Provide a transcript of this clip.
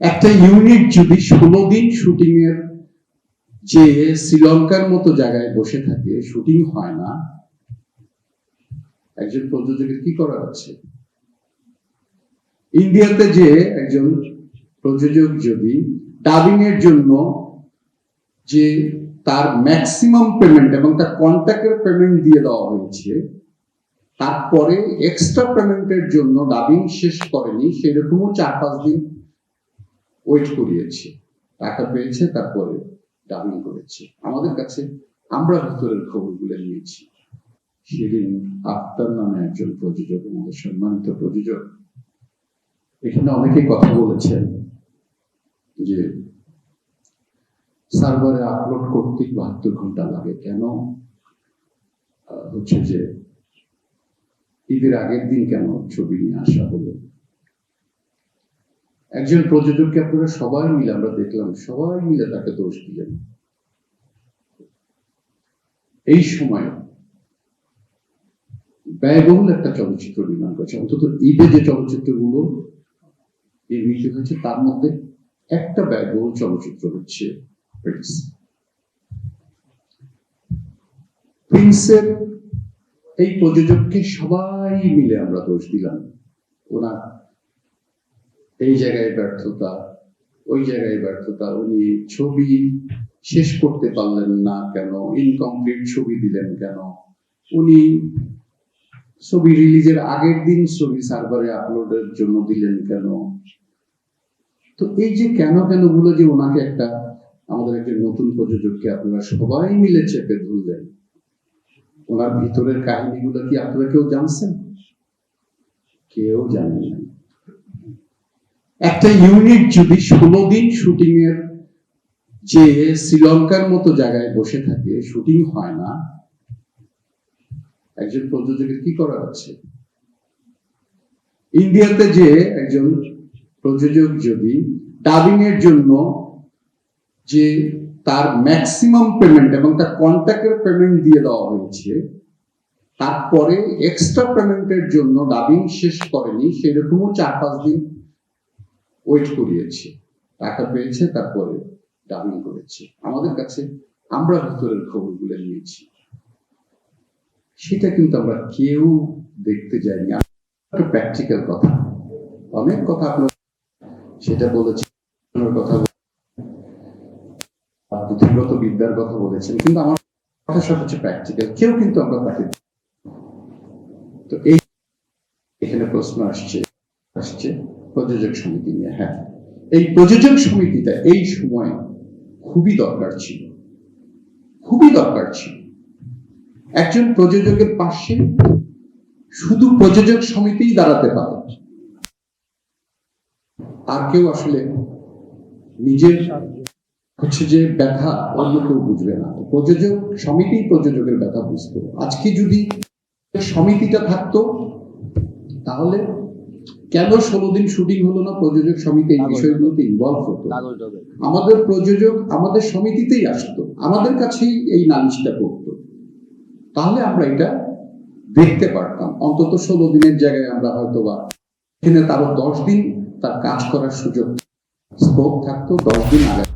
একটা ইউনিট যদি 16 দিন শুটিং এর যে শ্রীলঙ্কার মতো জায়গায় বসে থাকে, শুটিং হয় না, একজন প্রযোজকের কি করা আছে? ইন্ডিয়াতে যে একজন প্রযোজক যদি ডাবিং এর জন্য যে তার ম্যাক্সিমাম পেমেন্ট এবং তার কন্ট্রাক্টের পেমেন্ট দিয়ে দেওয়া হয়েছে, তারপরে এক্সট্রা পেমেন্টের জন্য ডাবিং শেষ করেনি, সেরকমও 4-5 দিন ওয়েট করিয়েছে, টাকা পেয়েছে, তারপরে ডাবিং করেছে আমাদের কাছে। আমরা ভিতরের খবরগুলো নিয়েছি। সেদিন আক্তার নামে একজন প্রযোজক, আমাদের সম্মানিত প্রযোজক, এখানে অনেকে কথা বলেছেন যে সার্ভারে আপলোড করতে 72 ঘন্টা লাগে, কেন হচ্ছে যে ঈদের আগের দিন কেন ছবি নিয়ে আসা হলো। একজন প্রযোজককে আপনারা সবাই মিলে, আমরা দেখলাম, সবাই মিলে তাকে দোষ দিলেন। এই সময় ব্যয়বহুল একটা চলচ্চিত্র নির্মাণ করেছে, অন্তত ঈদে যে চলচ্চিত্রগুলো নির্মিত হয়েছে তার মধ্যে একটা ব্যয়বহুল চলচ্চিত্র হচ্ছে প্রিন্স। প্রিন্সের এই প্রযোজককে সবাই মিলে আমরা দোষ দিলাম। ওনার এই জায়গায় ব্যর্থতা, ওই জায়গায় ব্যর্থতা, উনি ছবি শেষ করতে পারলেন না কেন, ইনকমপ্লিট ছবি দিলেন কেন, উনি ছবি রিলিজের আগের দিন ছবি সার্ভারে আপলোডের জন্য দিলেন কেন। তো এই যে কেন কেন গুলো যে ওনাকে একটা, আমাদের একজন নতুন প্রযোজককে আপনারা সবাই মিলে চেপে ধরলেন, ওনার ভিতরের কাহিনীগুলো কি আপনারা কেউ জানছেন? কেউ জানেন না। একটা ইউনিট যদি 16 দিন শুটিং এর যে শ্রীলঙ্কার মতো জায়গায় বসে থাকে, শুটিং হয় না, একজন প্রযোজকের কি করা আছে? ইন্ডিয়াতে যে একজন প্রযোজক যদি ডাবিং এর জন্য যে তার ম্যাক্সিমাম পেমেন্ট এবং তার কন্ট্রাক্টের পেমেন্ট দিয়ে দেওয়া হয়েছে, তারপরে এক্সট্রা পেমেন্টের জন্য ডাবিং শেষ করেনি, সেরকমও 4-5 দিন ওয়েট করিয়েছে, টাকা পেয়েছে, তারপরে ডাবিং করেছে আমাদের কাছে। আমরা ভিতরের খবরগুলো নিয়েছি। সেটা কিন্তু আমরা কেউ দেখতে যাইনি। প্র্যাকটিক্যাল কথা, অনেক কথা আপনার সেটা বলেছেন, কথা পুঁথিগত বিদ্যার কথা বলেছেন, কিন্তু আমার কথা সব হচ্ছে প্র্যাকটিক্যাল। কেউ কিন্তু আমরা তাকে, তো এই এখানে প্রশ্ন আসছে প্রযোজক সমিতি নিয়ে। হ্যাঁ, এই প্রযোজক সমিতিটা এই সময় খুবই দরকার ছিল, খুবই দরকার ছিল। একজন প্রযোজকের পাশে শুধু প্রযোজক সমিতিই দাঁড়াতে পারে, আর কেউ আসলে নিজের হচ্ছে যে ব্যথা অন্য কেউ বুঝবে না। প্রযোজক সমিতি প্রযোজকের ব্যথা বুঝতো। আজকে যদি সমিতিটা থাকতো, তাহলে কেন 16 দিন শুটিং হলো না, প্রযোজক সমিতি এই বিষয়গুলোতে ইনভলভ হতো। আমাদের প্রযোজক আমাদের সমিতিতেই আসতো, আমাদের কাছেই এই নালিশটা করতো, তাহলে আমরা এটা দেখতে পারতাম। অন্তত 16 দিনের জায়গায় আমরা হয়তো বা এখানে তারও 10 দিন তার কাজ করার সুযোগ, স্কোপ থাকতো, 10 দিন আগে